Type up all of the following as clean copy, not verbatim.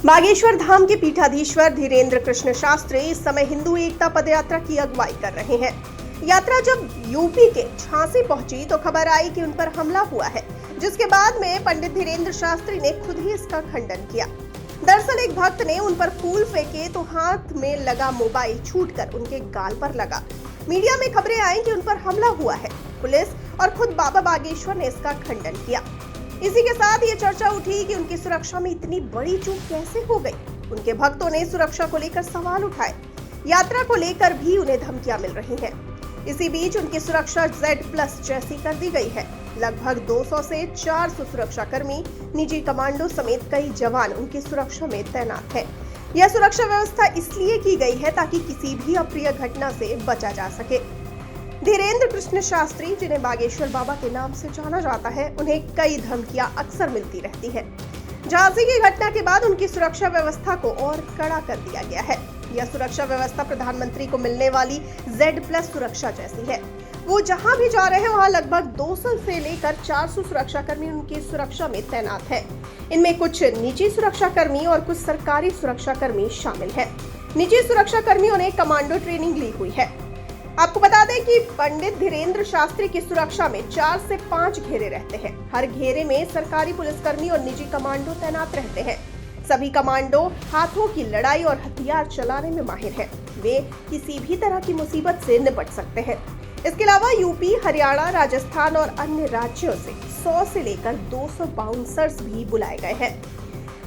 बागेश्वर धाम के पीठाधीश्वर धीरेन्द्र कृष्ण शास्त्री इस समय हिंदू एकता पदयात्रा की अगुवाई कर रहे हैं। यात्रा जब यूपी के झांसी पहुंची तो खबर आई कि उन पर हमला हुआ है, जिसके बाद में पंडित धीरेन्द्र शास्त्री ने खुद ही इसका खंडन किया। दरअसल एक भक्त ने उन पर फूल फेंके तो हाथ में लगा मोबाइल छूटकर उनके गाल पर लगा। मीडिया में खबरें आई कि उन पर हमला हुआ है। पुलिस और खुद बाबा बागेश्वर ने इसका खंडन किया। इसी के साथ ये चर्चा उठी कि उनकी सुरक्षा में इतनी बड़ी चूक कैसे हो गई। उनके भक्तों ने सुरक्षा को लेकर सवाल उठाए। यात्रा को लेकर भी उन्हें धमकियां मिल रही हैं। इसी बीच उनकी सुरक्षा Z+ जैसी कर दी गई है। लगभग 200 से 400 सुरक्षा कर्मी, निजी कमांडो समेत कई जवान उनकी सुरक्षा में तैनात हैं। यह सुरक्षा व्यवस्था इसलिए की गई है ताकि किसी भी अप्रिय घटना से बचा जा सके। धीरेन्द्र कृष्ण शास्त्री, जिन्हें बागेश्वर बाबा के नाम से जाना जाता है, उन्हें कई धमकियां अक्सर मिलती रहती है। झांसी की घटना के बाद उनकी सुरक्षा व्यवस्था को और कड़ा कर दिया गया है। यह सुरक्षा व्यवस्था प्रधानमंत्री को मिलने वाली Z+ सुरक्षा जैसी है। वो जहां भी जा रहे हैं वहां लगभग 200 से लेकर 400 सुरक्षाकर्मी उनकी सुरक्षा में तैनात हैं। इनमें कुछ निजी सुरक्षाकर्मी और कुछ सरकारी सुरक्षाकर्मी शामिल हैं। निजी सुरक्षाकर्मियों ने कमांडो ट्रेनिंग ली हुई है। आपको बता दें कि पंडित धीरेन्द्र शास्त्री की सुरक्षा में 4 से 5 घेरे रहते हैं। हर घेरे में सरकारी पुलिसकर्मी और निजी कमांडो तैनात रहते हैं। सभी कमांडो हाथों की लड़ाई और हथियार चलाने में माहिर हैं। वे किसी भी तरह की मुसीबत से निपट सकते हैं। इसके अलावा यूपी, हरियाणा, राजस्थान और अन्य राज्यों से 100 से लेकर 200 बाउंसर्स भी बुलाए गए हैं।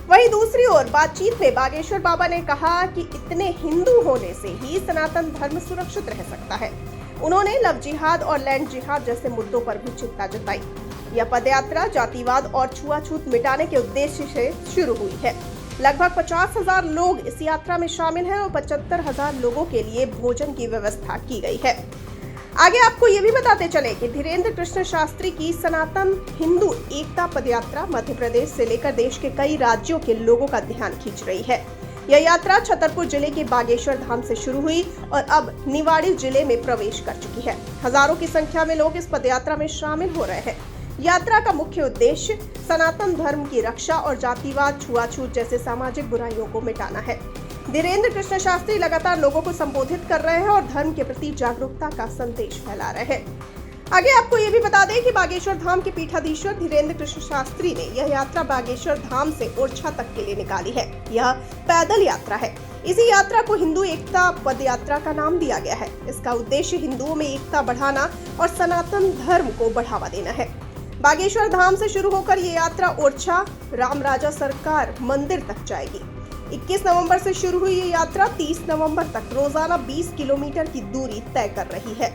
वहीं दूसरी ओर बातचीत में बागेश्वर बाबा ने कहा कि इतने हिंदू होने से ही सनातन धर्म सुरक्षित रह सकता है। उन्होंने लव जिहाद और लैंड जिहाद जैसे मुद्दों पर भी चिंता जताई। यह पदयात्रा जातिवाद और छुआछूत मिटाने के उद्देश्य से शुरू हुई है। लगभग 50,000 लोग इस यात्रा में शामिल हैं और 75,000 लोगों के लिए भोजन की व्यवस्था की गई है। आगे आपको ये भी बताते चले कि धीरेन्द्र कृष्ण शास्त्री की सनातन हिंदू एकता पदयात्रा मध्य प्रदेश से लेकर देश के कई राज्यों के लोगों का ध्यान खींच रही है। यह यात्रा छतरपुर जिले के बागेश्वर धाम से शुरू हुई और अब निवाड़ी जिले में प्रवेश कर चुकी है। हजारों की संख्या में लोग इस पदयात्रा में शामिल हो रहे हैं। यात्रा का मुख्य उद्देश्य सनातन धर्म की रक्षा और जातिवाद, छुआछूत जैसे सामाजिक बुराइयों को मिटाना है। धीरेन्द्र कृष्ण शास्त्री लगातार लोगों को संबोधित कर रहे हैं और धर्म के प्रति जागरूकता का संदेश फैला रहे हैं। आगे आपको ये भी बता दें कि बागेश्वर धाम के पीठाधीश्वर धीरेन्द्र कृष्ण शास्त्री ने यह यात्रा बागेश्वर धाम से ओरछा तक के लिए निकाली है। यह पैदल यात्रा है। इसी यात्रा को हिंदू एकता पदयात्रा का नाम दिया गया है। इसका उद्देश्य हिंदुओं में एकता बढ़ाना और सनातन धर्म को बढ़ावा देना है। बागेश्वर धाम से शुरू होकर ये यात्रा ओरछा रामराजा सरकार मंदिर तक जाएगी। 21 नवंबर से शुरू हुई ये यात्रा 30 नवंबर तक रोजाना 20 किलोमीटर की दूरी तय कर रही है।